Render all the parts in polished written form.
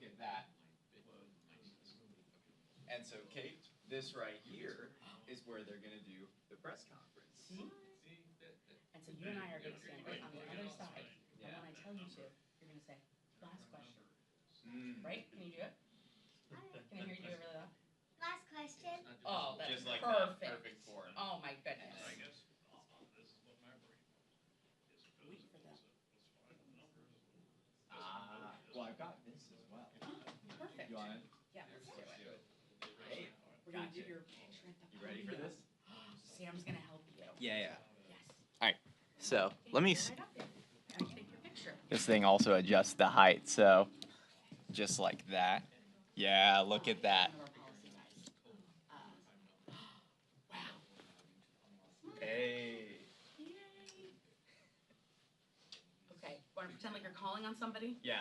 at that. And so, Kate, this right here is where they're going to do the press conference. See? And so you and I are going to stand right on the other side. And when I tell you to, you're going to say, last question. Right? Can you do it? Can I hear you do it really loud? Last question. Oh, that's just like perfect. That. Perfect form. Oh, my goodness. I guess this is what my brain is. Wait for that. Well, I've got this as well. Perfect. You want it? Yeah, let's do it. Hey, We're going to do your picture at the you ready for this? Sam's going to help you. Yeah. Yes. All right. So let me. Right up there. And take your picture. This thing also adjusts the height, so just like that. Yeah, look at that. Wow. Hey. Okay. Want to pretend like you're calling on somebody? Yeah.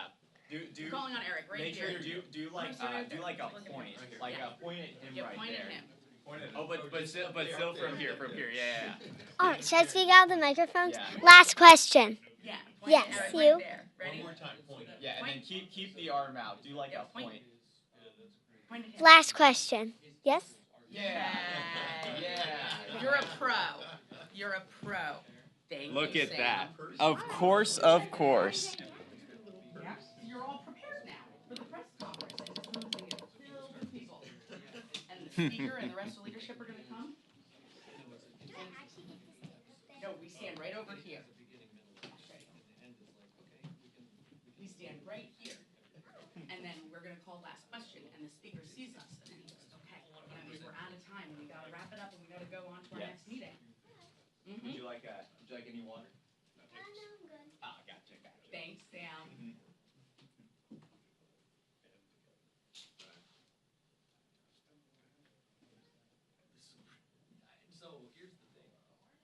Do You're calling on Eric right make here. sure do like do like a Look at point, him. like Yeah. a point at him Yeah, right point there. at him. Oh, but still from here, yeah. Should I speak out of the microphones? Yeah. Last question. Yeah. Point Yes, at Eric you. right there. Ready? One more time, point. Yeah, and then keep the arm out. Do like a point. Point at him. Last question. Yes? Yeah. You're a pro. You're a pro. Thank Look you, at Sam. that. Of course. Yeah. You're all prepared now for the press conference. And this room's going to get filled with people. And the speaker and the rest of leadership are going to come. No, we stand right over here. We stand right here. And then we're going to call last question. And the speaker sees us. And he goes, okay, we're out of time. And we got to wrap it up and we got to go on to our next meeting. Would you like any water? No, I'm good. Ah, gotcha. Thanks, Sam. So here's the thing.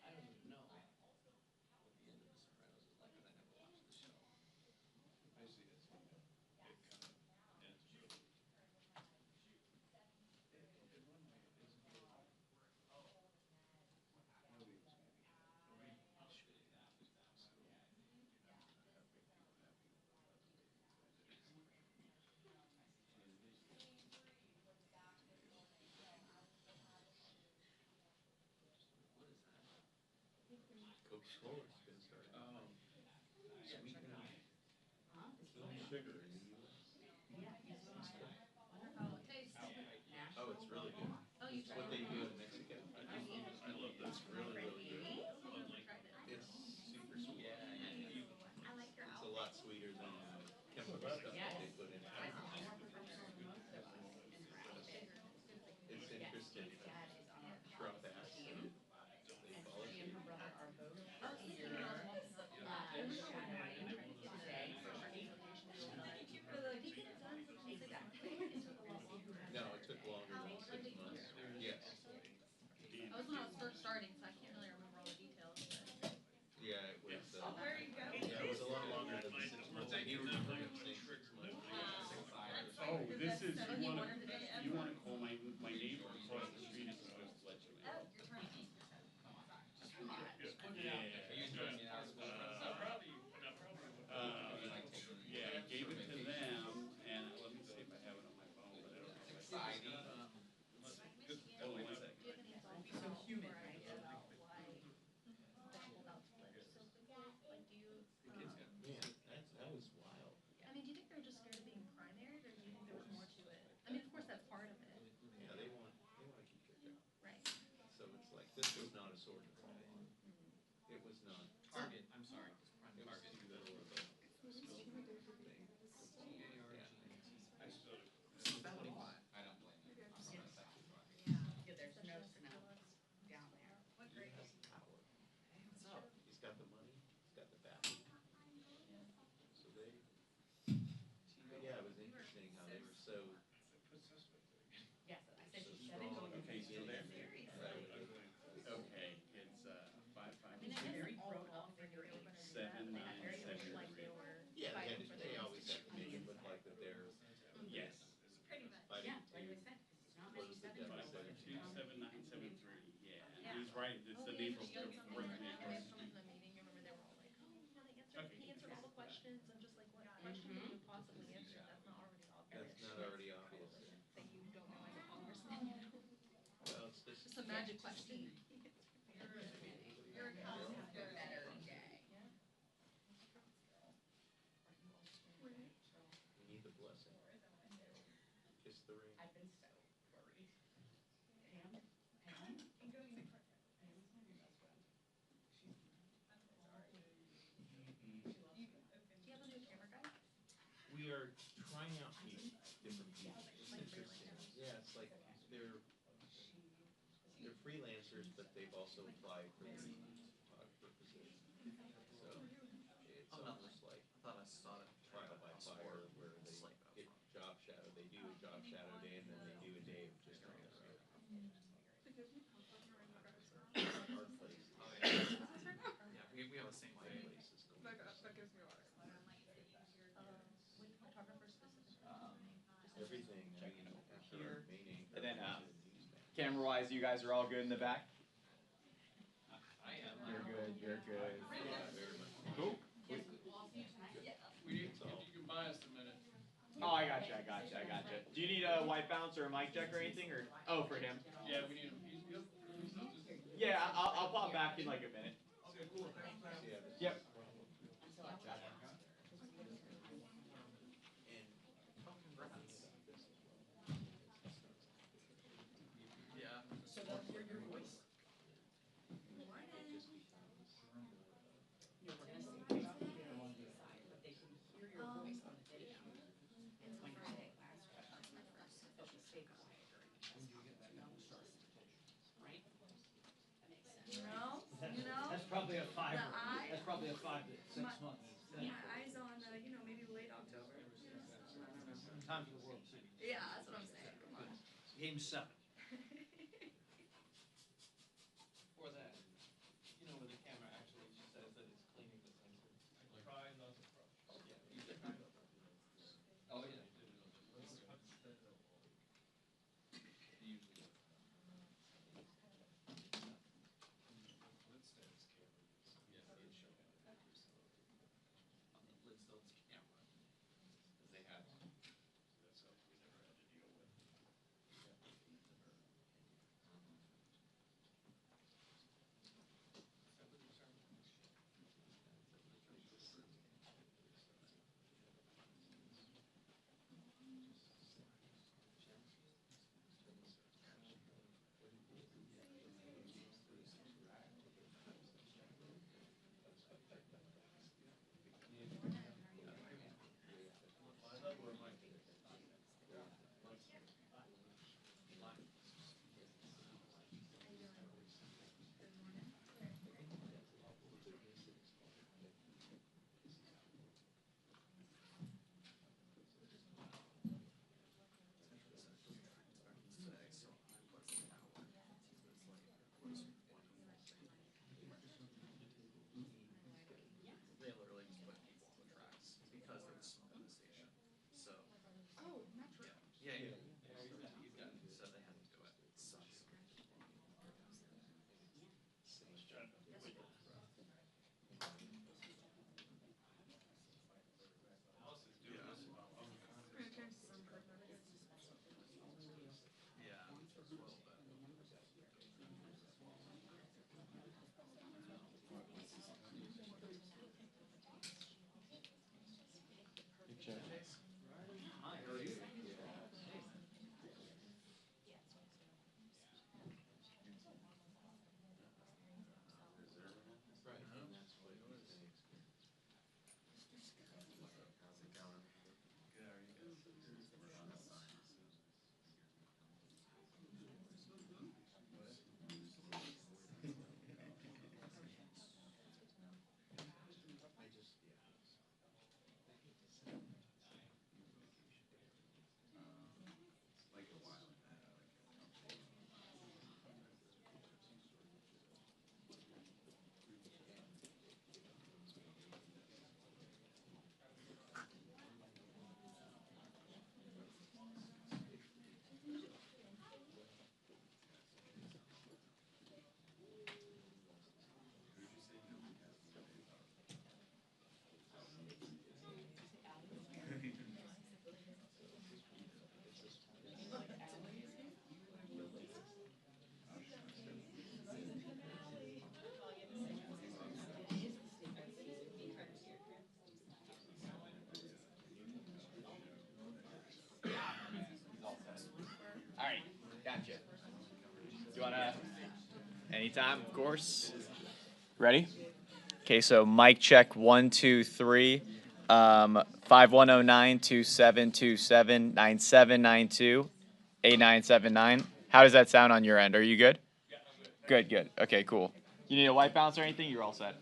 I don't even know what the end of The Sopranos is like, and I never watched the show. I see it. It kind of ends really. Coca-Cola's been started. Sweetener. Sugar in the U.S. Oh, it's really good. It's what they do in Mexico. I love that. It's really, really good. It's super sweet. It's a lot sweeter than chemical stuff that they put in it. It's interesting. Trump asked they call it. No, it took longer than 6 months. Yes. That was when I was first starting, so I can't really remember all the details. Yeah, it was. There you go. Yeah, it was a lot longer than the 6 months. He remembered him saying 6 months. Oh, this is, you wanna call my neighbor across the street is supposed to let you in. Yeah, I gave it to them, and let me see if I have it on my phone, but I don't know. Oh, one second. So humid, right? Man, that was wild. I mean, do you think they're just scared of being primaried, or do you think there was more to it? I mean, of course, that's part of it. Yeah, they want to keep their job. Right. So it's like, this was not a sword to fall on. It was not. Target. I'm sorry. It was too little of a thing. I don't blame you. Yeah, there's no snow down there. Power. He's got the money. He's got the backing. So yeah, it was interesting how they were so. Yes, I said So she said it. strong. Okay, still there? Okay, it's 556. Very thrown off for your age. 7973. Yeah, they always have to make it look like that they're Yes. fighting Yeah, like I said, it's not many seven. 5527973. Yeah, he's right. It's the neighbor. When they had come into the meeting, you remember they were all like, oh, he answered all the questions, and just like, what question could you possibly answer that's not already obvious? That's not already obvious. that you don't know as a congressman. Well, it's just. Just a magic question. Your account has been better day. You need the blessing. Kiss the ring. I've been so worried. Pam? Pam? Pam's my new best friend. She loves me. Do you have a new camera guy? We are trying out different people. It's interesting. Yeah, it's like they're freelancers, but they've also applied for the photographer position. So it's almost like trial by fire, where they get job shadow. They do a job shadow day, and then they do a day of just on their own. Our place. We have a same My place is cool. That gives me water. What photographer specifically? Everything. I mean, after our main anchor, And then, we did a newsman. Camera-wise, you guys are all good in the back? I am. You're good, you're good. Yeah, very much. Cool. Yes, we'll all see you tonight. We need, if you can buy us a minute. Oh, I got you. Do you need a white bounce or a mic check or anything, or? Oh, for him. Yeah, we need him. Yeah, I'll pop back in like a minute. Okay, cool. Yeah, Yep. Yeah. So they'll hear your voice. You're gonna sing right off the air on the side, but they can hear your voice on the video. When you say last question, they'll just stay quiet during the test. Right? That makes sense. You know, That's probably a 5. The eye- That's probably a 5 to 6 My- months. my eyes on, maybe late October. Time for the World Series. Yeah, that's what I'm saying. Come on. Game 7. For that, where the camera actually says that it's cleaning the sensor. Try not to crush. Oh, yeah. On the Lidstone's camera, because they had one. So that's something we never had to deal with. you wanna? Anytime, of course. Ready? Okay, so mic check 1, 2, 3. 5109-2727-9792-8979. How does that sound on your end? Are you good? Good, good. Okay, cool. You need a white balance or anything? You're all set.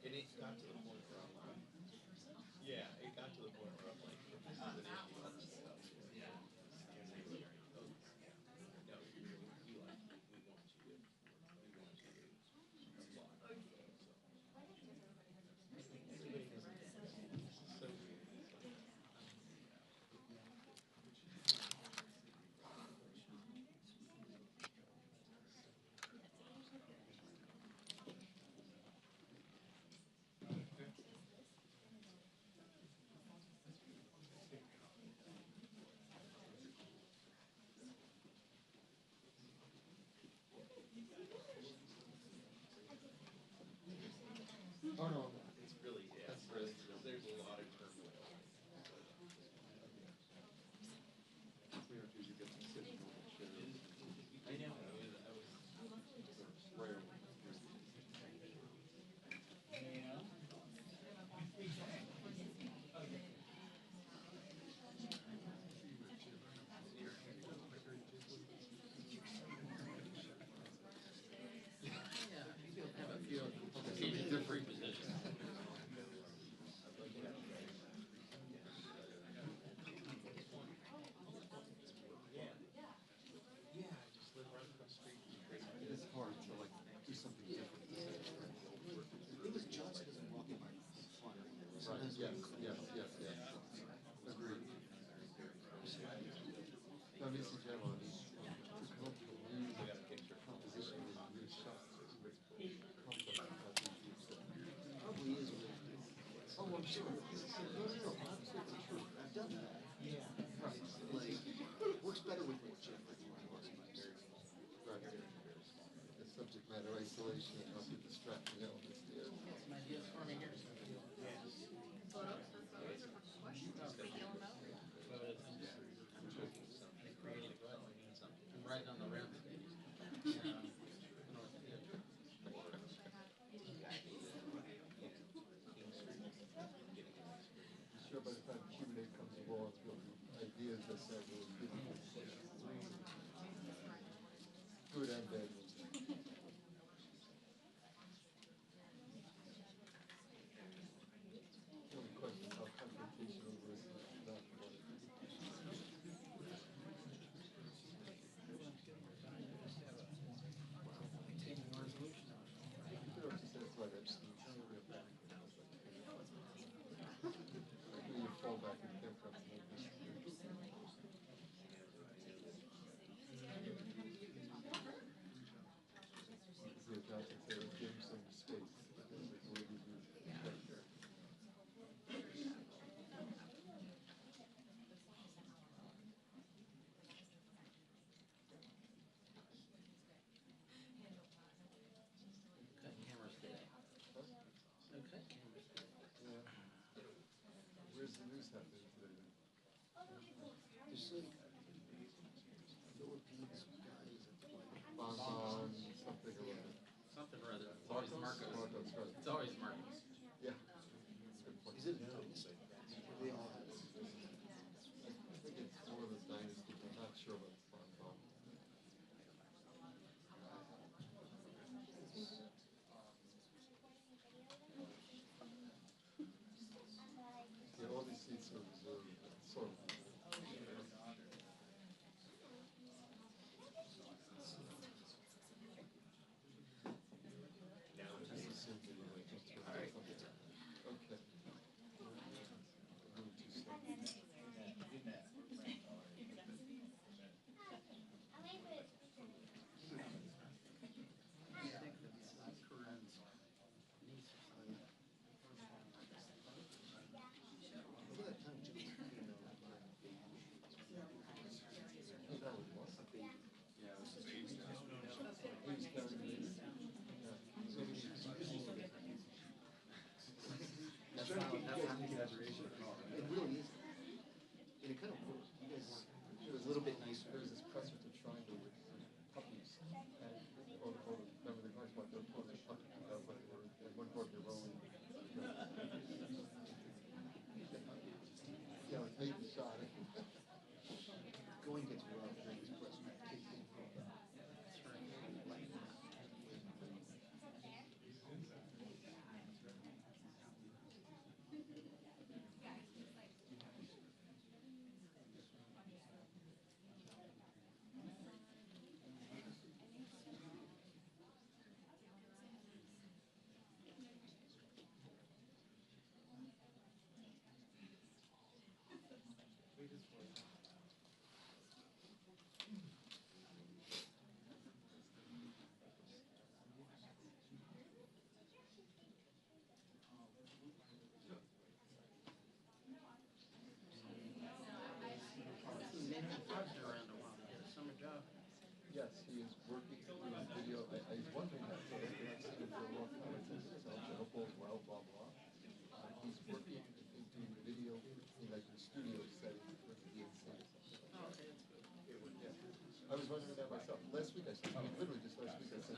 And it got to the point where I'm like, yeah, it got to the point where I'm like, this is an issue. No, he like, we want you to apply. So weird. It's really, yeah, there's a lot of turmoil. I know, I was yeah, I just live right across the street from the great. It's hard to like do something different. It was Johnson doesn't walk in my flyer. Right, yes, yes, yes, yes. Agreed. No, I mean, in general, I mean, to come up with a new composition with new shots, it's complex about these things. Probably is what it is. Oh, I'm sure. No, no, no, absolutely true. I've done that. Yeah. Right. Like, works better with more Jeff. Right. The subject matter isolation and how to distract the elements there. Some ideas for me here. I'm right on the rim. I'm sure by the time Q&A comes along, there'll be ideas that say, well, good and bad ones. The only question is how confrontational versus not. Cut cameras today. No cut cameras today. Where's the news happening today then? There's like Philippines guys at like Bonbon, something or other. Something or other. It's always Marcos. Marcos, right. It's always Marcos. Yeah. is it those? They all have this. I think it's more of a dynasty, but I'm not sure about Bonbon. Yeah, all these seats are reserved, sort of. Just assume that you like just exaggeration. It really isn't. And it kind of worked. You guys, it was a little bit nicer. There was this press with the triangle with puppies. And, remember the guys walked up to the puppy, but they were, at one point they were rolling. Yeah, it's made the shot. Going gets rough during this press. Yes, he is working doing video. I was wondering that, so I've seen him for a long time. I said, this sounds helpful, well, blah, blah. He's working, I think, doing the video in like the studio setting for the DNC or something. Oh, okay, that's good. Yeah. I was wondering that myself. Last week I said, I mean, literally just last week I said,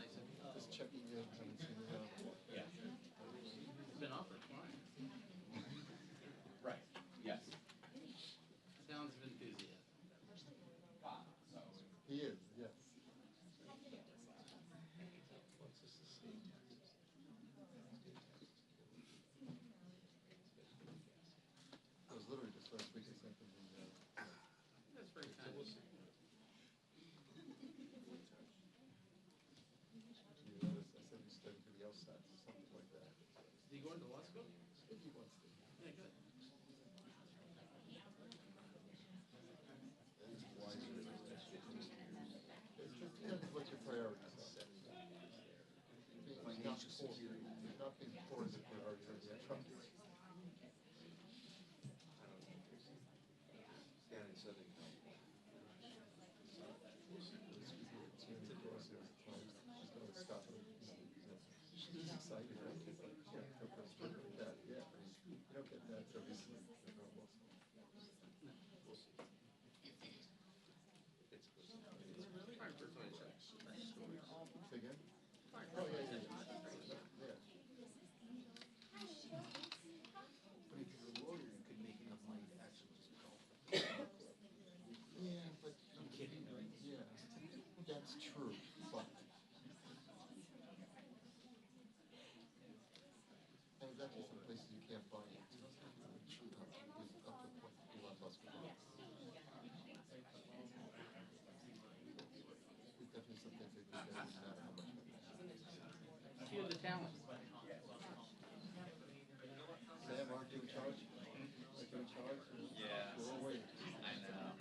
just checking in, haven't seen him out. Yeah. It's been offered twice. Right. Yes. Sounds of enthusiasm. He is, yes. It was literally just last week I sent him the, That's very kind. I said he's studying for the LSAT, something like that. Is he going to law school? If he wants to. Yeah, good. What's your priorities are. Not being poor is a priority, or the Trump is. Down in Southern California. She's excited, right? It's like, yeah, her first trip like that, yeah. You don't get that so easily. Fine for 26. Say again? Oh, yeah, yeah, yeah. Yeah. But if you're a lawyer, you could make enough money to actually just go. Yeah, but I'm kidding, right? Yeah, that's true, but. And there's actually some places you can't buy it. True, up to a point, a lot less. There's definitely some things they do that doesn't matter how much money. Cue the talent. Sam, aren't you in charge? Like you're in charge? Yeah. We're all waiting. I know.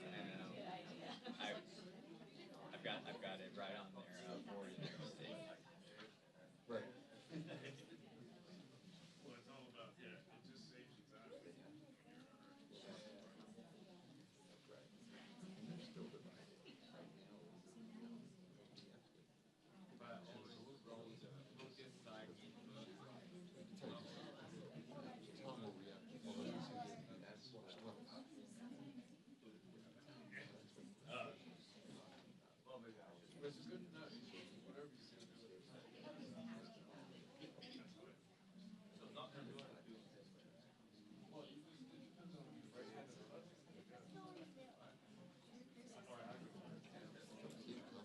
I've got it right on there for you. Right. Well, it's all about, yeah, it just saves you time. Tom will react. Although he's watched well. Which is good to know. Whatever you do.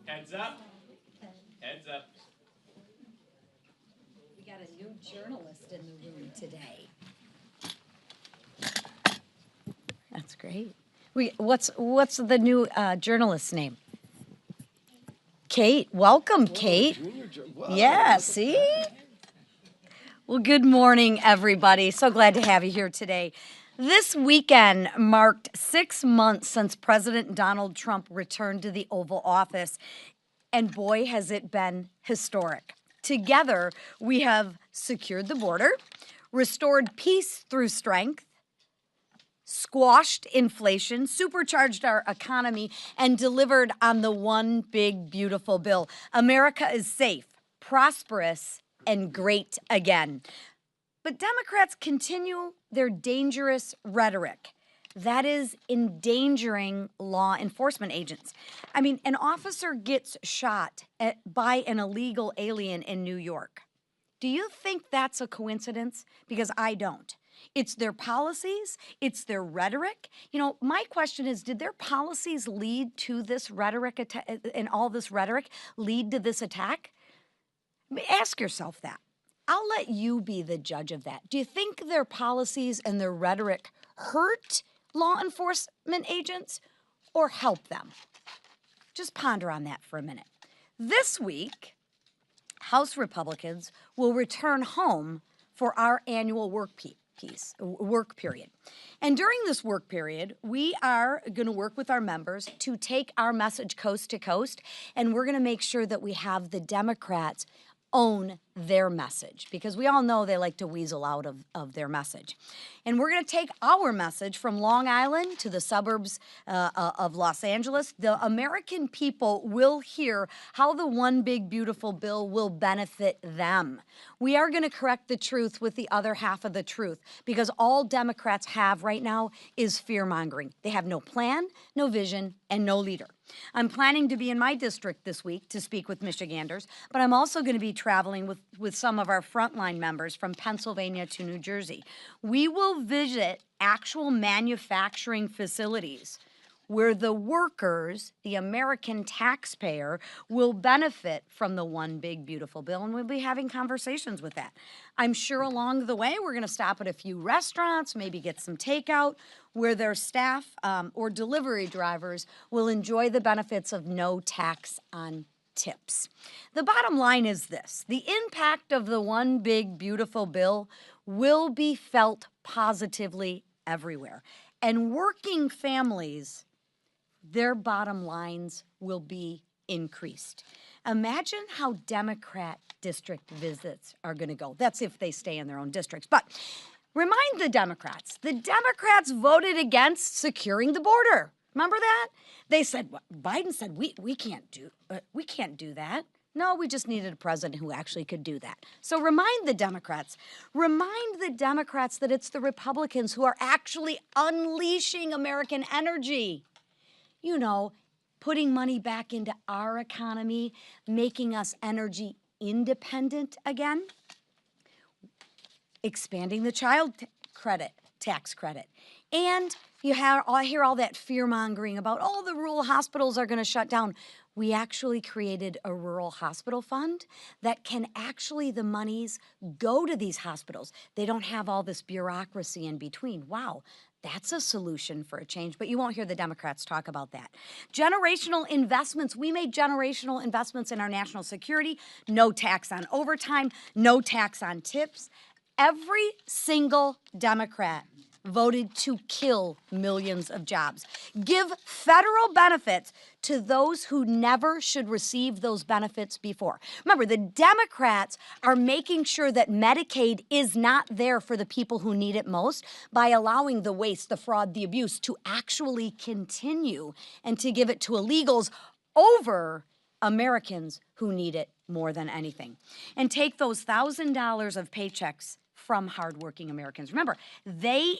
Heads up. Heads up. We got a new journalist in the room today. That's great. What's the new journalist's name? Kate. Welcome, Kate. Yeah, see? Well, good morning, everybody. So glad to have you here today. This weekend marked 6 months since President Donald Trump returned to the Oval Office, and boy, has it been historic. Together, we have secured the border, restored peace through strength, squashed inflation, supercharged our economy, and delivered on the one big, beautiful bill. America is safe, prosperous, and great again. But Democrats continue their dangerous rhetoric that is endangering law enforcement agents. I mean, an officer gets shot by an illegal alien in New York. Do you think that's a coincidence? Because I don't. It's their policies, it's their rhetoric. You know, my question is, did their policies lead to this rhetoric and all this rhetoric lead to this attack? Ask yourself that. I'll let you be the judge of that. Do you think their policies and their rhetoric hurt law enforcement agents or help them? Just ponder on that for a minute. This week, House Republicans will return home for our annual work period. And during this work period, we are going to work with our members to take our message coast to coast, and we're going to make sure that we have the Democrats own their message, because we all know they like to weasel out of their message. And we're going to take our message from Long Island to the suburbs of Los Angeles. The American people will hear how the one big beautiful bill will benefit them. We are going to correct the truth with the other half of the truth, because all Democrats have right now is fear-mongering. They have no plan, no vision, and no leader. I'm planning to be in my district this week to speak with Michiganders, but I'm also going to be traveling with some of our frontline members from Pennsylvania to New Jersey. We will visit actual manufacturing facilities where the workers, the American taxpayer, will benefit from the one big beautiful bill, and we'll be having conversations with that. I'm sure along the way we're going to stop at a few restaurants, maybe get some takeout, where their staff or delivery drivers will enjoy the benefits of no tax on tips. The bottom line is this: the impact of the one big beautiful bill will be felt positively everywhere, and working families, their bottom lines will be increased. Imagine how Democrat district visits are going to go. That's if they stay in their own districts. But remind the Democrats voted against securing the border. Remember that? They said, Biden said, we can't do that. No, we just needed a president who actually could do that. So remind the Democrats that it's the Republicans who are actually unleashing American energy. You know, putting money back into our economy, making us energy independent again, expanding the child tax credit. And I hear all that fear-mongering about, the rural hospitals are going to shut down. We actually created a rural hospital fund that can actually, the monies go to these hospitals. They don't have all this bureaucracy in between. Wow. That's a solution for a change, but you won't hear the Democrats talk about that. Generational investments. We made generational investments in our national security. No tax on overtime, no tax on tips. Every single Democrat voted to kill millions of jobs. Give federal benefits to those who never should receive those benefits before. Remember, the Democrats are making sure that Medicaid is not there for the people who need it most by allowing the waste, the fraud, the abuse to actually continue and to give it to illegals over Americans who need it more than anything. And take those $1,000 of paychecks from hardworking Americans. Remember, they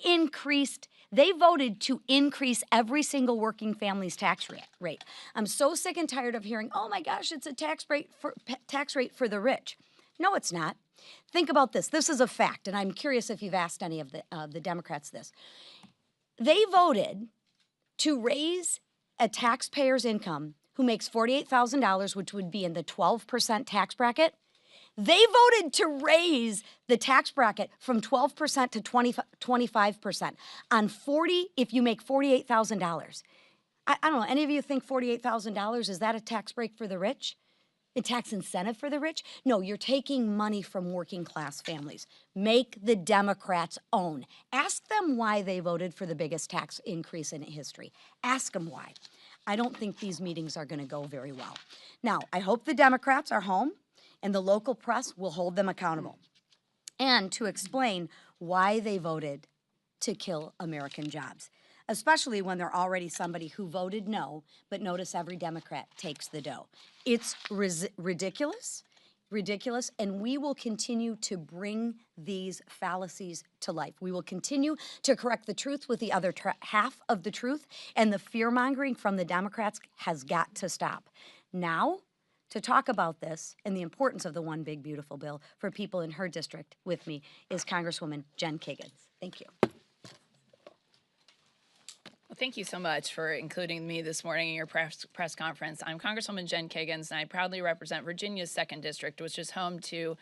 voted to increase every single working family's tax rate. I'm so sick and tired of hearing, oh my gosh, it's a tax rate for the rich. No, it's not. Think about this. This is a fact, and I'm curious if you've asked any of the Democrats this. They voted to raise a taxpayer's income who makes $48,000, which would be in the 12% tax bracket. They voted to raise the tax bracket from 12% to 25% on if you make $48,000. I don't know, any of you think $48,000, is that a tax break for the rich? A tax incentive for the rich? No, you're taking money from working class families. Make the Democrats own. Ask them why they voted for the biggest tax increase in history. Ask them why. I don't think these meetings are going to go very well. Now, I hope the Democrats are home and the local press will hold them accountable, and to explain why they voted to kill American jobs, especially when they're already somebody who voted no, but notice every Democrat takes the dough. It's ridiculous, ridiculous, and we will continue to bring these fallacies to life. We will continue to correct the truth with the other half of the truth, and the fear-mongering from the Democrats has got to stop. Now, to talk about this and the importance of the One Big Beautiful Bill for people in her district with me is Congresswoman Jen Kiggins. Thank you. Well, thank you so much for including me this morning in your press conference. I'm Congresswoman Jen Kiggins, and I proudly represent Virginia's 2nd District, which is home to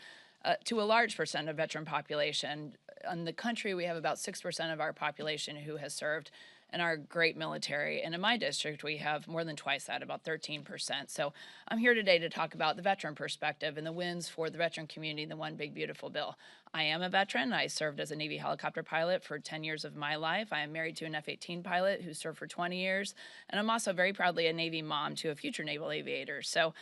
a large percent of veteran population. In the country, we have about 6% of our population who has served in our great military. And in my district, we have more than twice that, about 13%. So I'm here today to talk about the veteran perspective and the wins for the veteran community in the One Big Beautiful Bill. I am a veteran. I served as a Navy helicopter pilot for 10 years of my life. I am married to an F-18 pilot who served for 20 years. And I'm also very proudly a Navy mom to a future naval aviator. So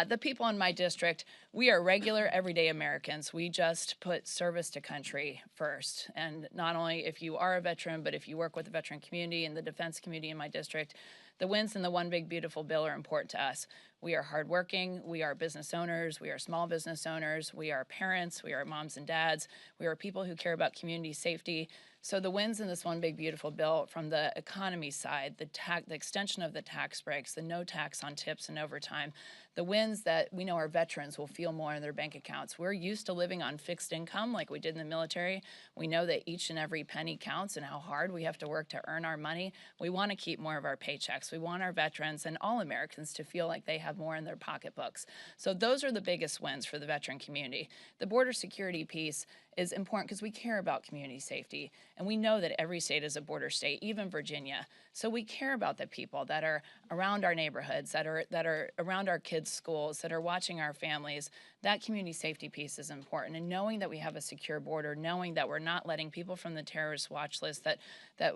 the people in my district, we are regular, everyday Americans. We just put service to country first. And not only if you are a veteran, but if you work with the veteran community and the defense community in my district, the wins in the One Big Beautiful Bill are important to us. We are hardworking, we are business owners, we are small business owners, we are parents, we are moms and dads, we are people who care about community safety. So the wins in this One Big Beautiful Bill from the economy side, the extension of the tax breaks, the no tax on tips and overtime, the wins that we know our veterans will feel more in their bank accounts. We're used to living on fixed income like we did in the military. We know that each and every penny counts and how hard we have to work to earn our money. We want to keep more of our paychecks. We want our veterans and all Americans to feel like they have more in their pocketbooks. So those are the biggest wins for the veteran community. The border security piece is important because we care about community safety. And we know that every state is a border state, even Virginia. So we care about the people that are around our neighborhoods, that are around our kids' schools, that are watching our families. That community safety piece is important. And knowing that we have a secure border, knowing that we're not letting people from the terrorist watch list, that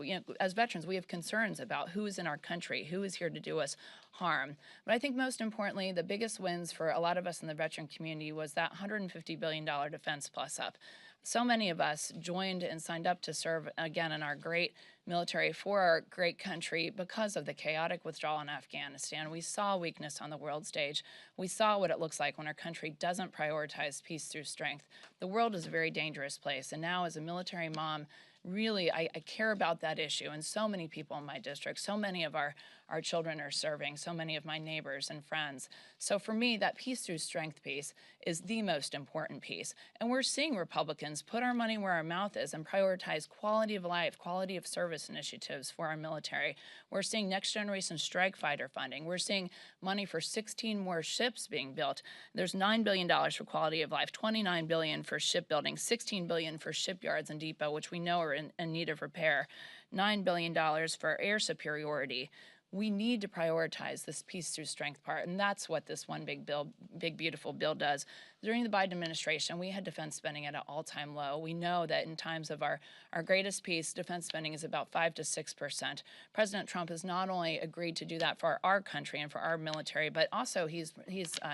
you know, as veterans, we have concerns about who is in our country, who is here to do us harm. But I think most importantly, the biggest wins for a lot of us in the veteran community was that $150 billion Defense Plus up. So many of us joined and signed up to serve again in our great military for our great country because of the chaotic withdrawal in Afghanistan. We saw weakness on the world stage. We saw what it looks like when our country doesn't prioritize peace through strength. The world is a very dangerous place, and now as a military mom, really, I care about that issue, and so many people in my district, so many of our children are serving, so many of my neighbors and friends. So for me, that peace through strength piece is the most important piece. And we're seeing Republicans put our money where our mouth is and prioritize quality of life, quality of service initiatives for our military. We're seeing next generation strike fighter funding. We're seeing money for 16 more ships being built. There's $9 billion for quality of life, $29 billion for shipbuilding, $16 billion for shipyards and depot, which we know are in need of repair, $9 billion for air superiority. We need to prioritize this peace through strength part, and that's what this One Big Beautiful Bill does. During the Biden administration, we had defense spending at an all-time low. We know that in times of our greatest peace, defense spending is about 5 to 6%. President Trump has not only agreed to do that for our country and for our military, but also he's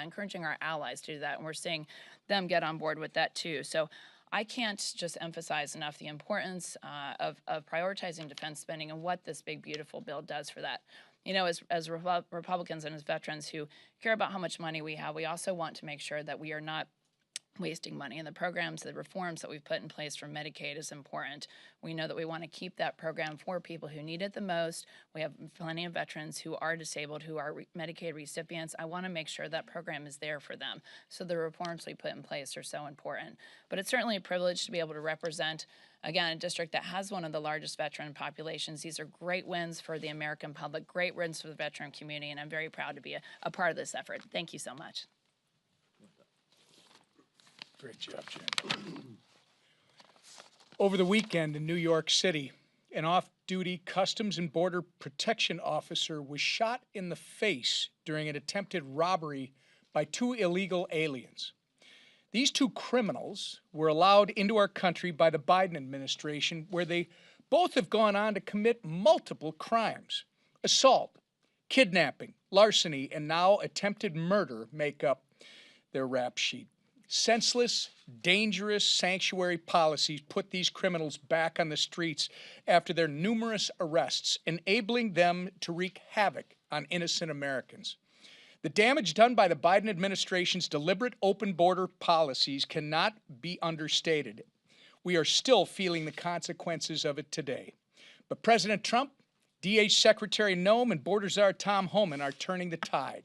encouraging our allies to do that, and we're seeing them get on board with that too. So I can't just emphasize enough the importance of prioritizing defense spending and what this big, beautiful bill does for that. You know, as Republicans and as veterans who care about how much money we have, we also want to make sure that we are not wasting money. And the programs, the reforms that we've put in place for Medicaid is important. We know that we want to keep that program for people who need it the most. We have plenty of veterans who are disabled, who are Medicaid recipients. I want to make sure that program is there for them. So the reforms we put in place are so important. But it's certainly a privilege to be able to represent, again, a district that has one of the largest veteran populations. These are great wins for the American public, great wins for the veteran community, and I'm very proud to be a part of this effort. Thank you so much. Great job, Jen. Over the weekend in New York City, an off-duty Customs and Border Protection officer was shot in the face during an attempted robbery by 2 illegal aliens. These 2 criminals were allowed into our country by the Biden administration, where they both have gone on to commit multiple crimes. Assault, kidnapping, larceny, and now attempted murder make up their rap sheet. Senseless, dangerous sanctuary policies put these criminals back on the streets after their numerous arrests, enabling them to wreak havoc on innocent Americans. The damage done by the Biden administration's deliberate open border policies cannot be understated. We are still feeling the consequences of it today. But President Trump, DH Secretary Noem, and Border Czar Tom Homan are turning the tide.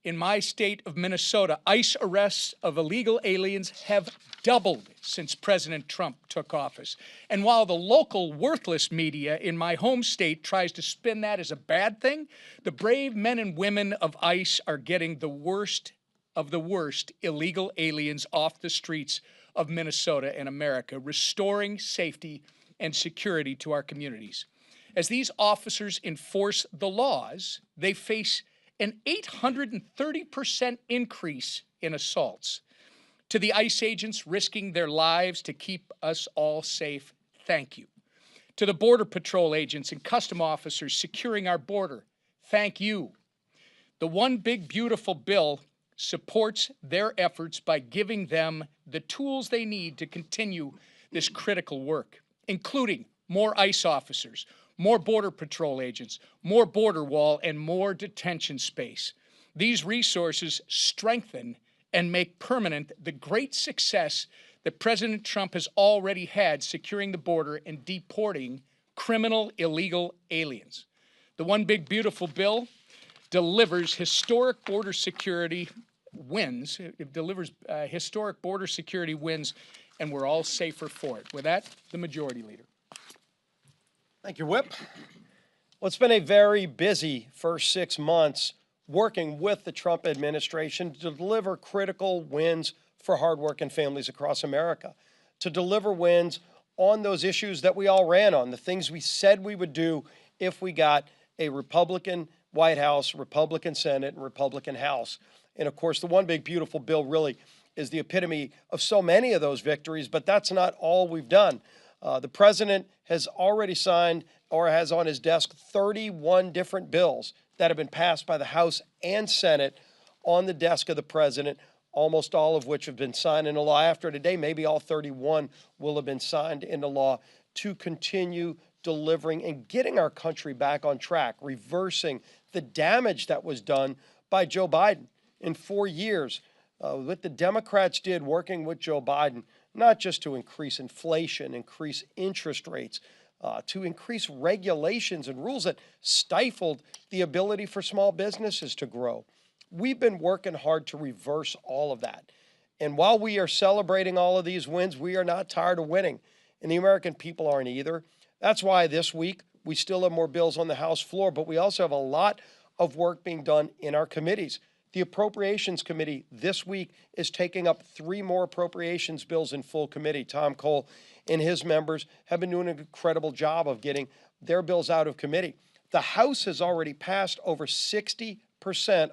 In my state of Minnesota, ICE arrests of illegal aliens have doubled since President Trump took office. And while the local worthless media in my home state tries to spin that as a bad thing, the brave men and women of ICE are getting the worst of the worst illegal aliens off the streets of Minnesota and America, restoring safety and security to our communities. As these officers enforce the laws, they face an 830% increase in assaults. To the ICE agents risking their lives to keep us all safe, thank you. To the Border Patrol agents and custom officers securing our border, thank you. The One Big Beautiful Bill supports their efforts by giving them the tools they need to continue this critical work, including more ICE officers, more Border Patrol agents, more border wall, and more detention space. These resources strengthen and make permanent the great success that President Trump has already had securing the border and deporting criminal illegal aliens. The One Big Beautiful Bill delivers historic border security wins. It delivers historic border security wins, and we're all safer for it. With that, the Majority Leader. Thank you, Whip. Well, it's been a very busy first 6 months working with the Trump administration to deliver critical wins for hardworking families across America, to deliver wins on those issues that we all ran on, the things we said we would do if we got a Republican White House, Republican Senate, and Republican House. And of course, the One Big Beautiful Bill really is the epitome of so many of those victories, but that's not all we've done. The president has already signed or has on his desk 31 different bills that have been passed by the House and Senate on the desk of the president, almost all of which have been signed into law. After today, maybe all 31 will have been signed into law to continue delivering and getting our country back on track, reversing the damage that was done by Joe Biden in 4 years. What the Democrats did working with Joe Biden, not just to increase inflation, increase interest rates, to increase regulations and rules that stifled the ability for small businesses to grow. We've been working hard to reverse all of that. And while we are celebrating all of these wins, we are not tired of winning. And the American people aren't either. That's why this week we still have more bills on the House floor, but we also have a lot of work being done in our committees. The Appropriations Committee this week is taking up 3 more appropriations bills in full committee. Tom Cole and his members have been doing an incredible job of getting their bills out of committee. The House has already passed over 60%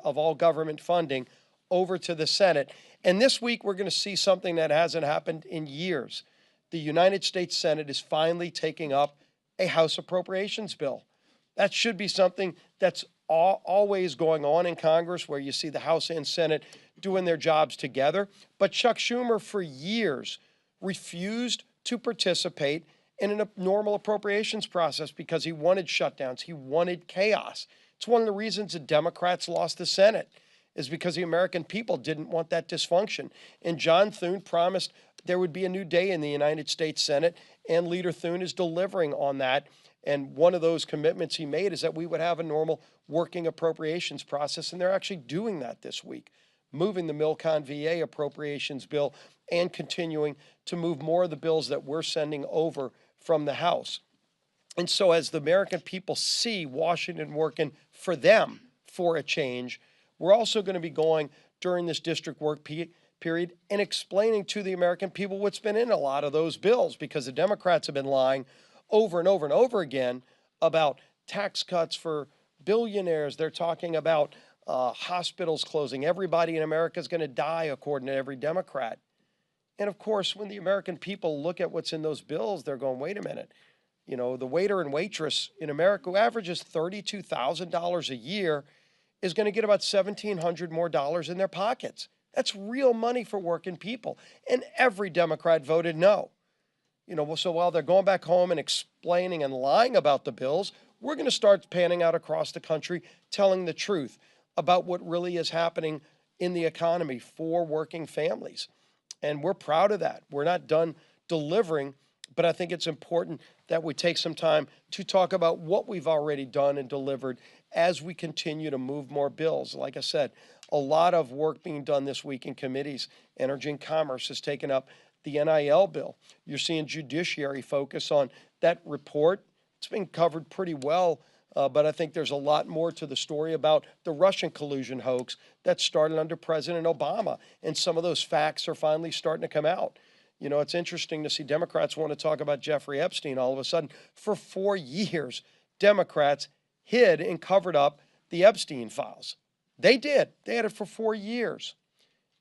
of all government funding over to the Senate. And this week we're going to see something that hasn't happened in years. The United States Senate is finally taking up a House appropriations bill. That should be something that's always going on in Congress, where you see the House and Senate doing their jobs together. But Chuck Schumer, for years, refused to participate in a normal appropriations process because he wanted shutdowns. He wanted chaos. It's one of the reasons the Democrats lost the Senate, is because the American people didn't want that dysfunction. And John Thune promised there would be a new day in the United States Senate, and Leader Thune is delivering on that. And one of those commitments he made is that we would have a normal working appropriations process, and they're actually doing that this week, moving the Milcon VA appropriations bill and continuing to move more of the bills that we're sending over from the House. And so as the American people see Washington working for them for a change, we're also going to be going during this district work period and explaining to the American people what's been in a lot of those bills, because the Democrats have been lying over and over and over again about tax cuts for billionaires. They're talking about hospitals closing. Everybody in America is going to die, according to every Democrat. And of course, when the American people look at what's in those bills, they're going, wait a minute. You know, the waiter and waitress in America who averages $32,000 a year is going to get about $1,700 more in their pockets. That's real money for working people. And every Democrat voted no. You know, so while they're going back home and explaining and lying about the bills, we're going to start panning out across the country, telling the truth. about what really is happening in the economy for working families. And we're proud of that. We're not done delivering, but I think it's important that we take some time to talk about what we've already done and delivered as we continue to move more bills. Like I said, a lot of work being done this week in committees. Energy and Commerce has taken up the NIL bill. You're seeing Judiciary focus on that report. It's been covered pretty well, but I think there's a lot more to the story about the Russian collusion hoax that started under President Obama, and some of those facts are finally starting to come out. You know, it's interesting to see Democrats want to talk about Jeffrey Epstein all of a sudden. For 4 years, Democrats hid and covered up the Epstein files. They did. They had it for 4 years.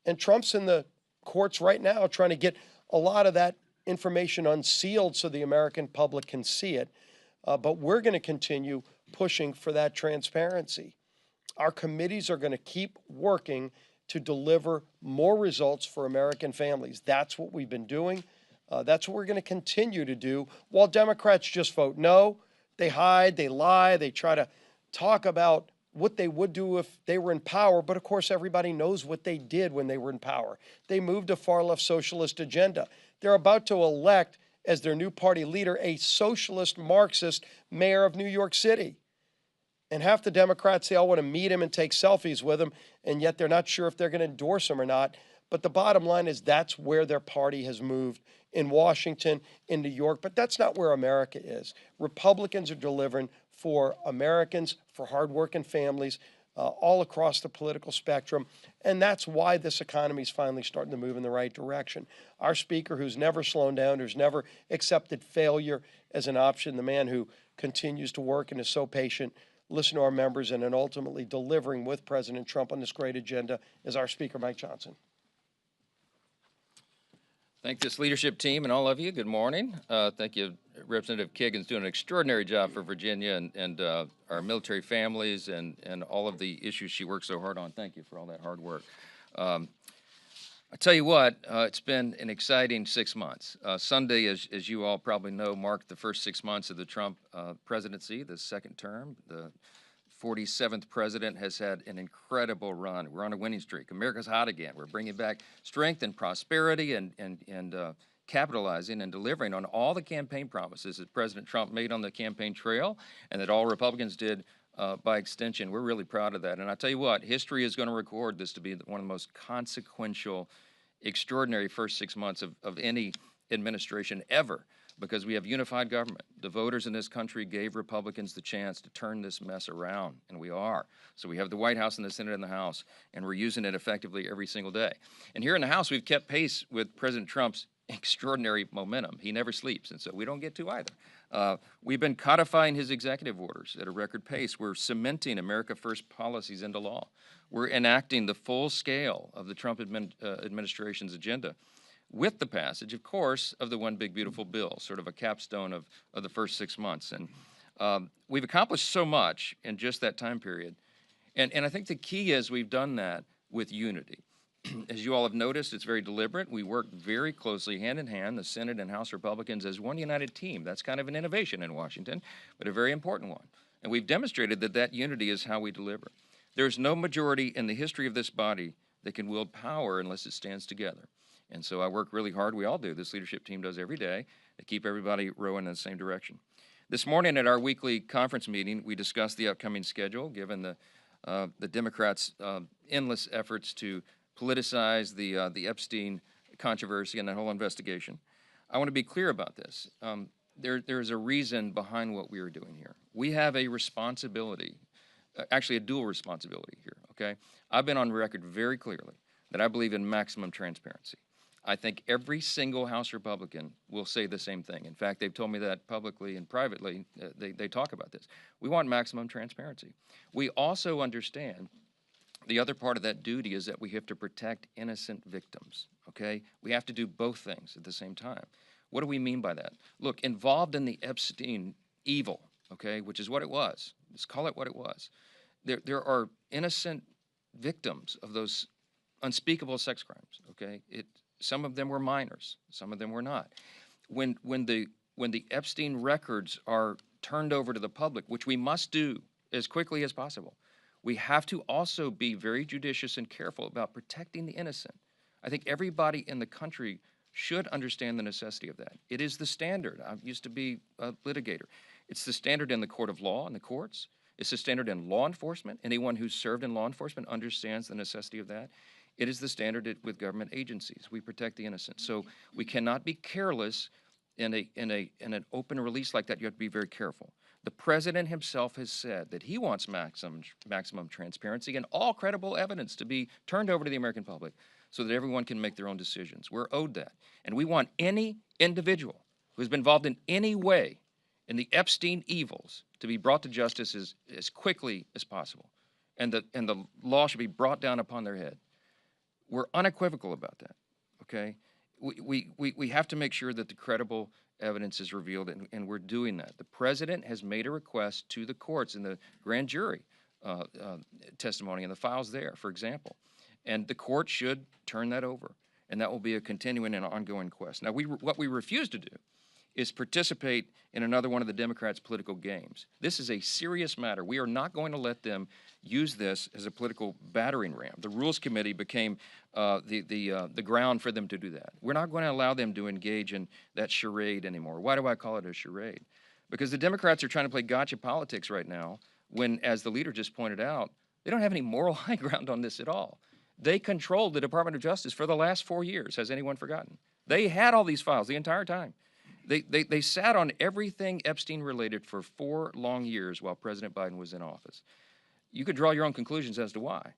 And Trump's in the courts right now trying to get a lot of that information unsealed so the American public can see it. But we're going to continue pushing for that transparency. Our committees are going to keep working to deliver more results for American families. That's what we've been doing. That's what we're going to continue to do, while Democrats just vote no. They hide, they lie, they try to talk about what they would do if they were in power, but of course everybody knows what they did when they were in power. They moved a far-left socialist agenda. They're about to elect as their new party leader a socialist Marxist mayor of New York City. And half the Democrats, they all want to meet him and take selfies with him, and yet they're not sure if they're going to endorse him or not. But the bottom line is that's where their party has moved, in Washington, in New York. But that's not where America is. Republicans are delivering for Americans, for hardworking families, all across the political spectrum. And that's why this economy is finally starting to move in the right direction. Our speaker, who's never slowed down, who's never accepted failure as an option, the man who continues to work and is so patient, listen to our members, and then ultimately delivering with President Trump on this great agenda, is our Speaker, Mike Johnson. Thank this leadership team and all of you. Good morning. Thank you. Representative Kagan's doing an extraordinary job for Virginia and our military families and all of the issues she works so hard on. Thank you for all that hard work. I tell you what, it's been an exciting 6 months. Sunday, as you all probably know, marked the first 6 months of the Trump presidency, the second term. The 47th president has had an incredible run. We're on a winning streak. America's hot again. We're bringing back strength and prosperity and capitalizing and delivering on all the campaign promises that President Trump made on the campaign trail and that all Republicans did by extension. We're really proud of that. And I tell you what, history is going to record this to be one of the most consequential, extraordinary first 6 months of any administration ever, because we have unified government. The voters in this country gave Republicans the chance to turn this mess around, and we are. So we have the White House and the Senate and the House, and we're using it effectively every single day. And here in the House, we've kept pace with President Trump's extraordinary momentum. He never sleeps, and so we don't get to either. We've been codifying his executive orders at a record pace. We're cementing America First policies into law. We're enacting the full scale of the Trump administration's agenda, with the passage, of course, of the One Big Beautiful Bill, sort of a capstone of the first 6 months. And we've accomplished so much in just that time period. And I think the key is we've done that with unity. As you all have noticed, it's very deliberate. We work very closely, hand in hand, the Senate and House Republicans, as one united team. That's kind of an innovation in Washington, but a very important one. And we've demonstrated that that unity is how we deliver. There's no majority in the history of this body that can wield power unless it stands together. And so I work really hard. We all do. This leadership team does every day to keep everybody rowing in the same direction. This morning at our weekly conference meeting, we discussed the upcoming schedule, given the Democrats' endless efforts to politicize the Epstein controversy and that whole investigation. I want to be clear about this. There's a reason behind what we are doing here. We have a responsibility, actually a dual responsibility here, okay? I've been on record very clearly that I believe in maximum transparency. I think every single House Republican will say the same thing. In fact, they've told me that publicly and privately. They talk about this. We want maximum transparency. We also understand the other part of that duty is that we have to protect innocent victims, okay? We have to do both things at the same time. What do we mean by that? Look, involved in the Epstein evil, okay, which is what it was. Let's call it what it was. There are innocent victims of those unspeakable sex crimes, okay? Some of them were minors, some of them were not. When the Epstein records are turned over to the public, which we must do as quickly as possible, We have to also be very judicious and careful about protecting the innocent. I think everybody in the country should understand the necessity of that. It is the standard. I used to be a litigator. It's the standard in the court of law and the courts. It's the standard in law enforcement. Anyone who's served in law enforcement understands the necessity of that. It is the standard with government agencies. We protect the innocent. So we cannot be careless in an open release like that. You have to be very careful. The president himself has said that he wants maximum transparency and all credible evidence to be turned over to the American public so that everyone can make their own decisions. We're owed that. And we want any individual who has been involved in any way in the Epstein evils to be brought to justice as quickly as possible. And the law should be brought down upon their head. We're unequivocal about that, okay? We have to make sure that the credible evidence is revealed, and we're doing that. The president has made a request to the courts in the grand jury testimony and the files there, for example. And the court should turn that over, and that will be a continuing and ongoing quest. Now, what we refuse to do is participate in another one of the Democrats' political games. This is a serious matter. We are not going to let them use this as a political battering ram. The Rules Committee became the ground for them to do that. We're not going to allow them to engage in that charade anymore. Why do I call it a charade? Because the Democrats are trying to play gotcha politics right now when, as the leader just pointed out, they don't have any moral high ground on this at all. They controlled the Department of Justice for the last 4 years. Has anyone forgotten? They had all these files the entire time. They sat on everything Epstein related for 4 long years while President Biden was in office. You could draw your own conclusions as to why,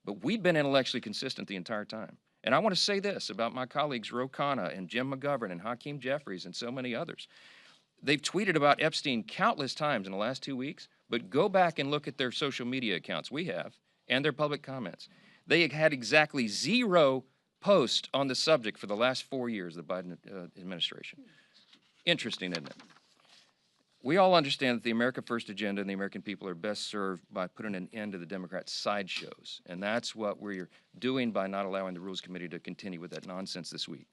but we've been intellectually consistent the entire time. And I want to say this about my colleagues Ro Khanna and Jim McGovern and Hakeem Jeffries and so many others. They've tweeted about Epstein countless times in the last 2 weeks, but go back and look at their social media accounts, we have, and their public comments. They had exactly 0 posts on the subject for the last 4 years of the Biden administration. Interesting, isn't it? We all understand that the America First agenda and the American people are best served by putting an end to the Democrats' sideshows. And that's what we're doing by not allowing the Rules Committee to continue with that nonsense this week.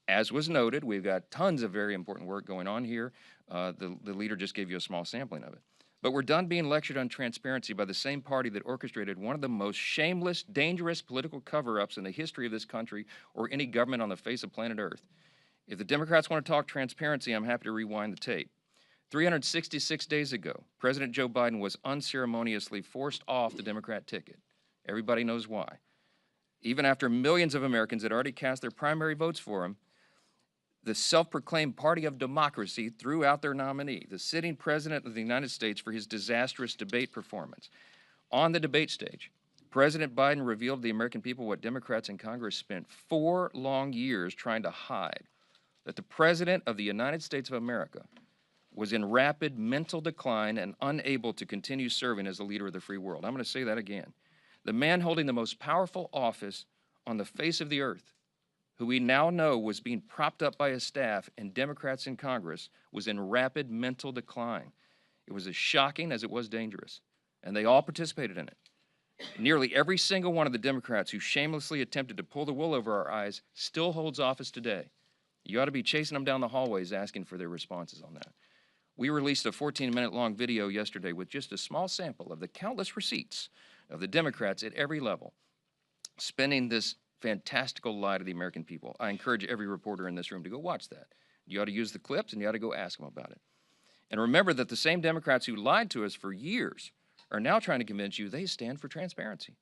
As was noted, we've got tons of very important work going on here. The leader just gave you a small sampling of it. But we're done being lectured on transparency by the same party that orchestrated one of the most shameless, dangerous political cover-ups in the history of this country or any government on the face of planet Earth. If the Democrats want to talk transparency, I'm happy to rewind the tape. 366 days ago, President Joe Biden was unceremoniously forced off the Democrat ticket. Everybody knows why. Even after millions of Americans had already cast their primary votes for him, the self-proclaimed party of democracy threw out their nominee, the sitting president of the United States, for his disastrous debate performance. On the debate stage, President Biden revealed to the American people what Democrats in Congress spent 4 long years trying to hide, that the President of the United States of America was in rapid mental decline and unable to continue serving as the leader of the free world. I'm going to say that again. The man holding the most powerful office on the face of the earth, who we now know was being propped up by his staff and Democrats in Congress, was in rapid mental decline. It was as shocking as it was dangerous, and they all participated in it. Nearly every single one of the Democrats who shamelessly attempted to pull the wool over our eyes still holds office today. You ought to be chasing them down the hallways asking for their responses on that. We released a 14-minute-long video yesterday with just a small sample of the countless receipts of the Democrats at every level spending this fantastical lie to the American people. I encourage every reporter in this room to go watch that. You ought to use the clips, and you ought to go ask them about it. And remember that the same Democrats who lied to us for years are now trying to convince you they stand for transparency.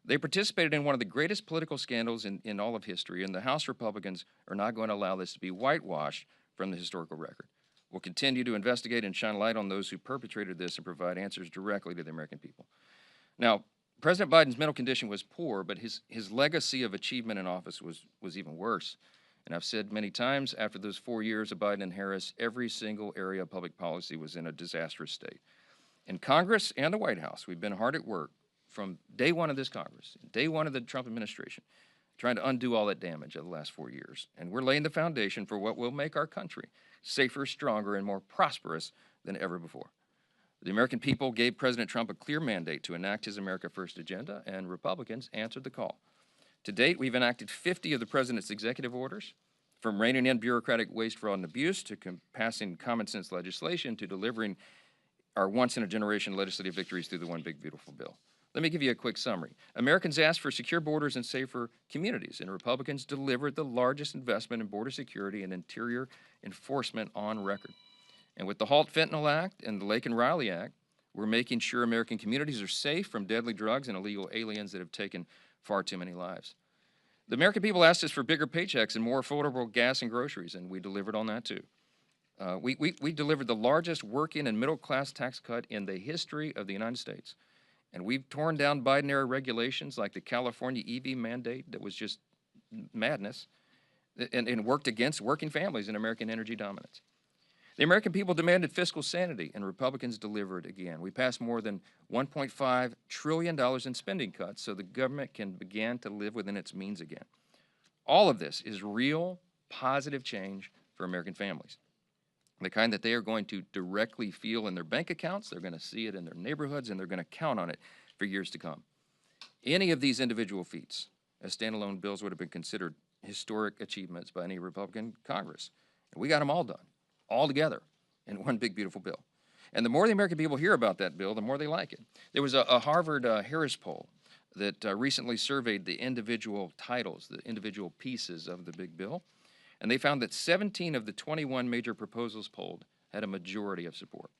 They participated in one of the greatest political scandals in all of history, and the House Republicans are not going to allow this to be whitewashed from the historical record. We'll continue to investigate and shine light on those who perpetrated this and provide answers directly to the American people. Now, President Biden's mental condition was poor, but his legacy of achievement in office was even worse. And I've said many times, after those 4 years of Biden and Harris, every single area of public policy was in a disastrous state. In Congress and the White House, we've been hard at work from day one of this Congress, day one of the Trump administration, trying to undo all that damage of the last 4 years. And we're laying the foundation for what will make our country safer, stronger, and more prosperous than ever before. The American people gave President Trump a clear mandate to enact his America First agenda, and Republicans answered the call. To date, we've enacted 50 of the president's executive orders, from reining in bureaucratic waste, fraud, and abuse, to passing common sense legislation, to delivering our once-in-a-generation legislative victories through the One Big Beautiful Bill. Let me give you a quick summary. Americans asked for secure borders and safer communities, and Republicans delivered the largest investment in border security and interior enforcement on record. And with the Halt Fentanyl Act and the Lake and Riley Act, we're making sure American communities are safe from deadly drugs and illegal aliens that have taken far too many lives. The American people asked us for bigger paychecks and more affordable gas and groceries, and we delivered on that too. We delivered the largest working and middle class tax cut in the history of the United States. And we've torn down Biden-era regulations like the California EV mandate that was just madness and worked against working families and American energy dominance. The American people demanded fiscal sanity, and Republicans delivered again. We passed more than $1.5 trillion in spending cuts so the government can begin to live within its means again. All of this is real, positive change for American families. The kind that they are going to directly feel in their bank accounts, they're going to see it in their neighborhoods, and they're going to count on it for years to come. Any of these individual feats as standalone bills would have been considered historic achievements by any Republican Congress. And we got them all done, all together, in one big, beautiful bill. And the more the American people hear about that bill, the more they like it. There was a Harvard Harris poll that recently surveyed the individual titles, the individual pieces of the big bill. And they found that 17 of the 21 major proposals polled had a majority of support.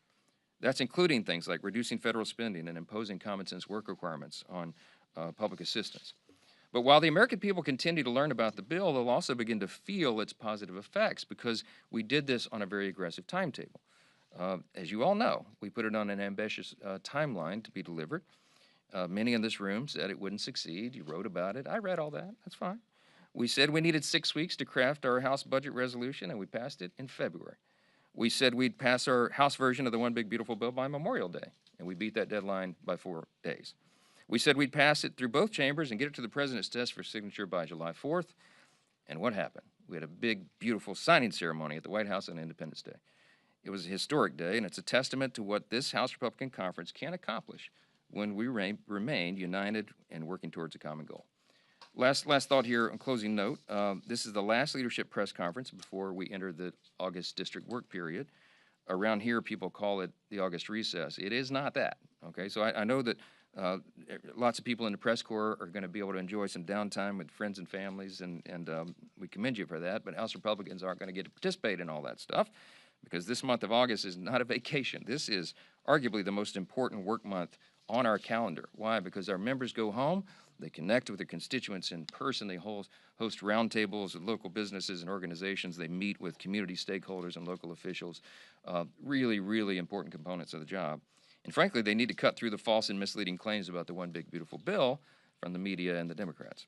That's including things like reducing federal spending and imposing common sense work requirements on public assistance. But while the American people continue to learn about the bill, they'll also begin to feel its positive effects because we did this on a very aggressive timetable. As you all know, we put it on an ambitious timeline to be delivered. Many in this room said it wouldn't succeed. You wrote about it. I read all that. That's fine. We said we needed 6 weeks to craft our House budget resolution, and we passed it in February. We said we'd pass our House version of the One Big Beautiful Bill by Memorial Day, and we beat that deadline by 4 days. We said we'd pass it through both chambers and get it to the president's desk for signature by July 4th, and what happened? We had a big, beautiful signing ceremony at the White House on Independence Day. It was a historic day, and it's a testament to what this House Republican Conference can accomplish when we remain united and working towards a common goal. Last thought here, on closing note, this is the last leadership press conference before we enter the August district work period. Around here, people call it the August recess. It is not that, okay? So I know that lots of people in the press corps are going to be able to enjoy some downtime with friends and families, and we commend you for that, but House Republicans aren't going to get to participate in all that stuff because this month of August is not a vacation. This is arguably the most important work month on our calendar. Why? Because our members go home, they connect with their constituents in person, they host roundtables with local businesses and organizations, they meet with community stakeholders and local officials, really, really important components of the job. And frankly, they need to cut through the false and misleading claims about the One Big Beautiful Bill from the media and the Democrats.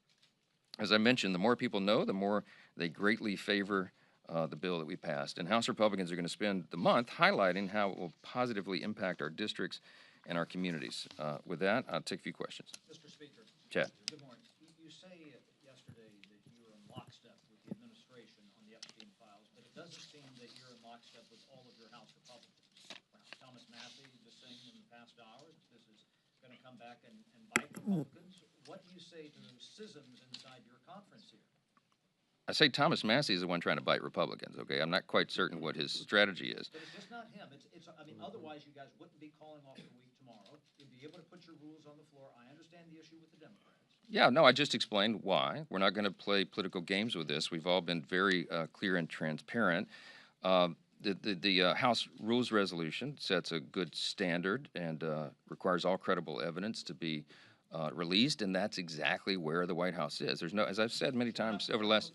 As I mentioned, the more people know, the more they greatly favor the bill that we passed. And House Republicans are going to spend the month highlighting how it will positively impact our districts and our communities. With that, I'll take a few questions. Mr. Speaker. Chad. Good morning. You say yesterday that you were in lockstep with the administration on the Epstein files, but it doesn't seem that you're in lockstep with all of your House Republicans. Thomas Massey just saying in the past hour that this is going to come back and bite Republicans. What do you say to those schisms inside your conference here? I say Thomas Massey is the one trying to bite Republicans, okay? I'm not quite certain what his strategy is. But it's just not him. I mean, otherwise you guys wouldn't be calling off the week tomorrow. You'd be able to put your rules on the floor. I understand the issue with the Democrats. Yeah, no, I just explained why. We're not going to play political games with this. We've all been very clear and transparent. The House Rules Resolution sets a good standard and requires all credible evidence to be released, and that's exactly where the White House is. There's no, as I've said many times over the last,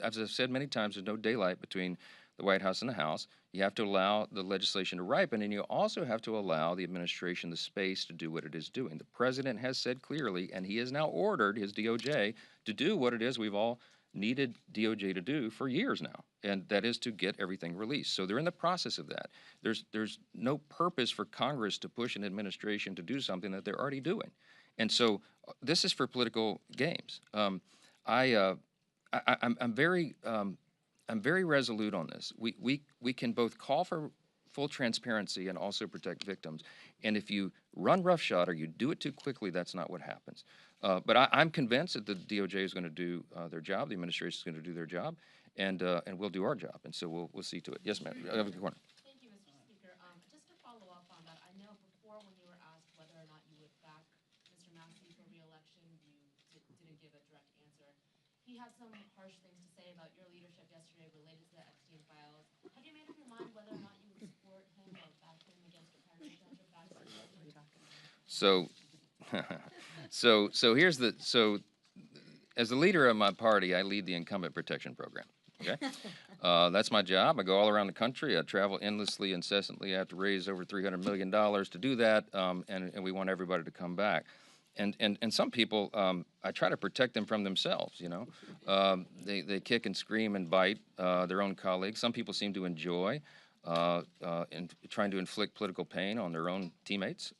as I've said many times, there's no daylight between the White House and the House. You have to allow the legislation to ripen, and you also have to allow the administration the space to do what it is doing. The president has said clearly, and he has now ordered his DOJ to do what it is we've all needed DOJ to do for years now, and that is to get everything released. So they're in the process of that. There's no purpose for Congress to push an administration to do something that they're already doing. And so this is for political games. I'm very resolute on this. We can both call for full transparency and also protect victims. And if you run roughshod or you do it too quickly, that's not what happens. But I'm convinced that the DOJ is going to do their job, the administration is going to do their job, and we'll do our job. And so we'll see to it. Yes, ma'am. Thank you, Mr. Speaker. Just to follow up on that, I know before when you were asked whether or not you would back give a direct answer. He had some harsh things to say about your leadership yesterday related to the Epstein files. Have you made up your mind whether or not you would support him or back him against a primary judge of that? So as the leader of my party, I lead the incumbent protection program. Okay, that's my job. I go all around the country. I travel endlessly, incessantly. I have to raise over $300 million to do that, and we want everybody to come back. And some people, I try to protect them from themselves. You know, they kick and scream and bite their own colleagues. Some people seem to enjoy in trying to inflict political pain on their own teammates.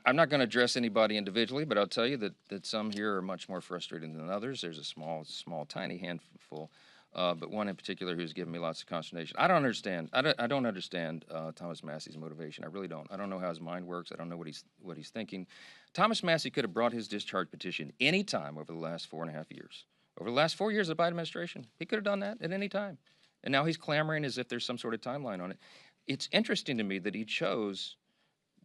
I'm not going to address anybody individually, but I'll tell you that some here are much more frustrated than others. There's a small, tiny handful, but one in particular who's given me lots of consternation. I don't understand. I don't understand Thomas Massey's motivation. I really don't. I don't know how his mind works. I don't know what he's thinking. Thomas Massey could have brought his discharge petition any time over the last 4.5 years. Over the last 4 years of the Biden administration, he could have done that at any time. And now he's clamoring as if there's some sort of timeline on it. It's interesting to me that he chose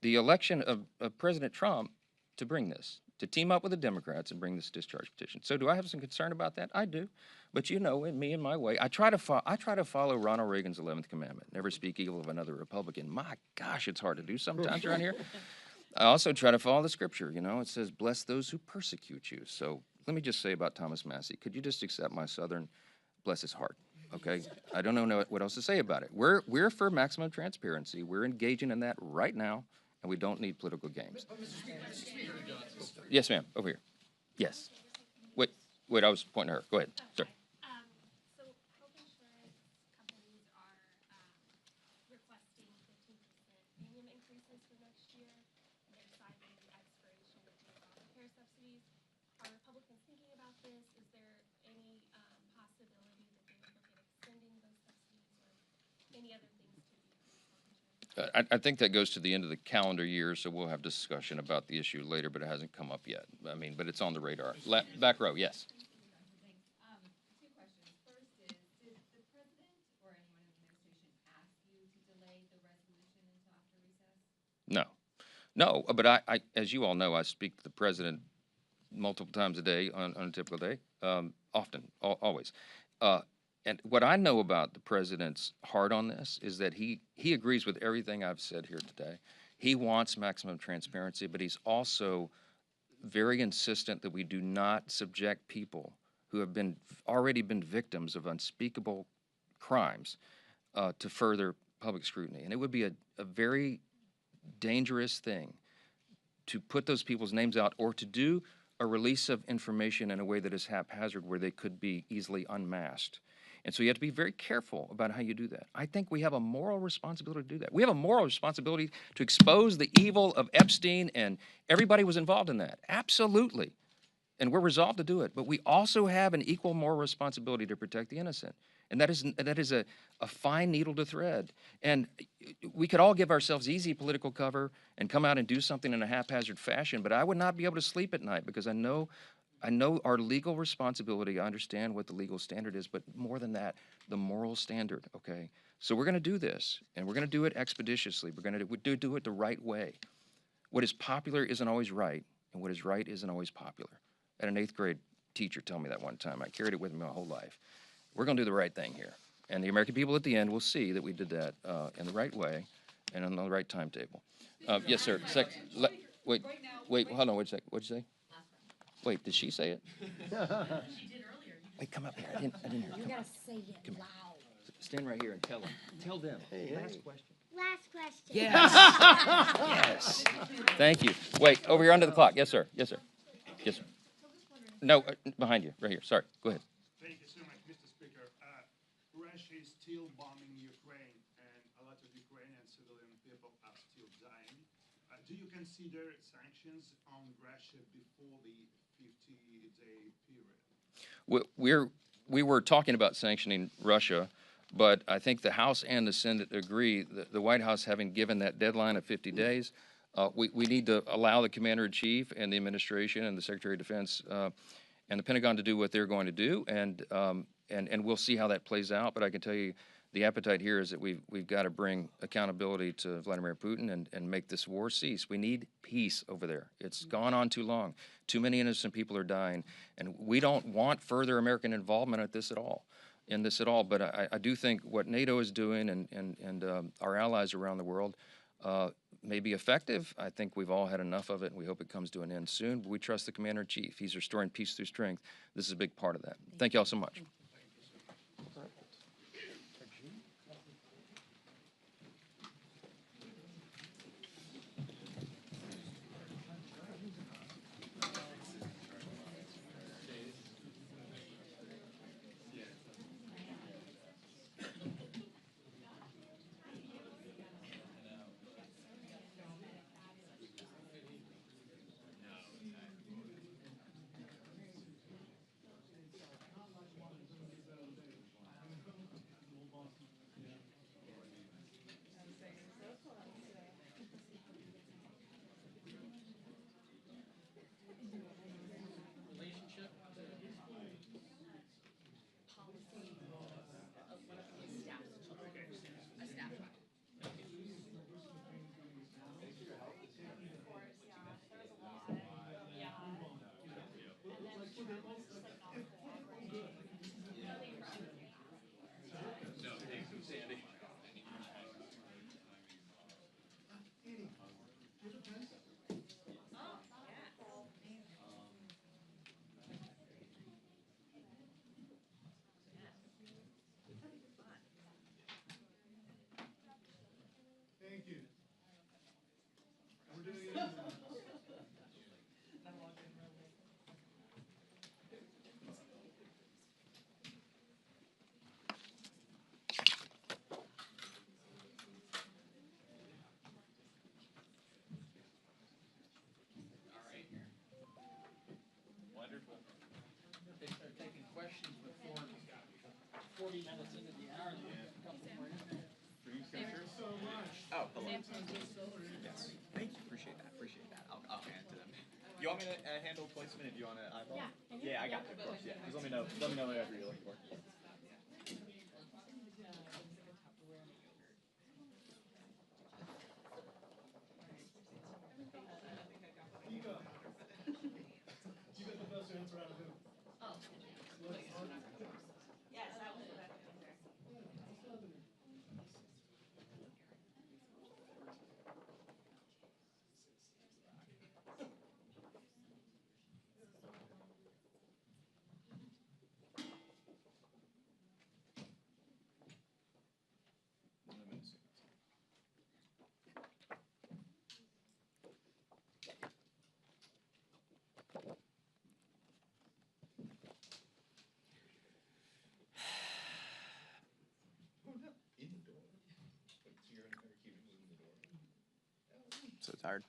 the election of President Trump to bring this, to team up with the Democrats and bring this discharge petition. So do I have some concern about that? I do. But you know, in me and my way, I try to follow Ronald Reagan's 11th commandment, never speak evil of another Republican. My gosh, it's hard to do sometimes around here. I also try to follow the scripture. You know, it says, bless those who persecute you. So let me just say about Thomas Massey, could you just accept my Southern, bless his heart? Okay, I don't know what else to say about it. We're for maximum transparency. We're engaging in that right now, and we don't need political games. Yes, ma'am. Over here. Yes. Wait. I was pointing to her. Go ahead. Sorry. So health insurance companies are requesting 15% premium increases for next year. They're citing the expiration of the Obamacare subsidies. Are Republicans thinking about this? Is there any possibility that they would look at extending those subsidies or any other things to I think that goes to the end of the calendar year, so we'll have discussion about the issue later, but it hasn't come up yet. I mean, but it's on the radar. Back row, yes. Two questions. First is, did the president or anyone in the administration ask you to delay the resolution until after recess? No, but I, as you all know, I speak to the president multiple times a day on a typical day, often, always. And what I know about the president's heart on this is that he agrees with everything I've said here today. He wants maximum transparency, but he's also very insistent that we do not subject people who have already been victims of unspeakable crimes to further public scrutiny. And it would be a very dangerous thing to put those people's names out or to do a release of information in a way that is haphazard where they could be easily unmasked. And so you have to be very careful about how you do that. I think we have a moral responsibility to do that. We have a moral responsibility to expose the evil of Epstein, and everybody was involved in that. Absolutely. And we're resolved to do it. But we also have an equal moral responsibility to protect the innocent. And that is a fine needle to thread. And we could all give ourselves easy political cover and come out and do something in a haphazard fashion, but I would not be able to sleep at night because I know our legal responsibility. I understand what the legal standard is, but more than that, the moral standard, okay? So we're going to do this, and we're going to do it expeditiously. We're going to do it the right way. What is popular isn't always right, and what is right isn't always popular. I had an 8th grade teacher tell me that one time. I carried it with me my whole life. We're going to do the right thing here. And the American people at the end will see that we did that in the right way and on the right timetable. Yes, sir. Wait, hold on, wait a second. What'd you say? Wait, did she say it? She did earlier. Wait, come up here. I didn't hear. You gotta say it loud. Stand right here and tell them. Tell them. Last question. Yes. Yes. Thank you. Wait, over here under the clock. Yes, sir. Yes, sir. Yes, sir. No, behind you, right here. Sorry. Go ahead. Thank you so much, Mr. Speaker. Russia is still bombing Ukraine, and a lot of Ukrainian civilian people are still dying. Do you consider sanctions on Russia before the 50-day period? We were talking about sanctioning Russia, but I think the House and the Senate agree that the White House, having given that deadline of 50 days, we need to allow the Commander-in-Chief and the administration and the Secretary of Defense and the Pentagon to do what they're going to do, and we'll see how that plays out. But I can tell you the appetite here is that we've got to bring accountability to Vladimir Putin and make this war cease. We need peace over there. It's gone on too long. Too many innocent people are dying, and we don't want further American involvement in this at all. But I do think what NATO is doing and our allies around the world may be effective. I think we've all had enough of it, and we hope it comes to an end soon. But we trust the Commander-in-Chief. He's restoring peace through strength. This is a big part of that. Thank you all so much. Thank you. We're doing it again. Wonderful. They start taking questions before 40 minutes into the hour. So much. Oh, hello. Yes. Thank you. Appreciate that. Appreciate that. I'll hand to them. You want me to handle placement if you want to eyeball? Yeah. Yeah, I got it. Of course. Yeah. Just let me know. Let me know whatever you're looking for. Nico. You got the best answer out of him. Oh. Yes, that was the best answer. So tired.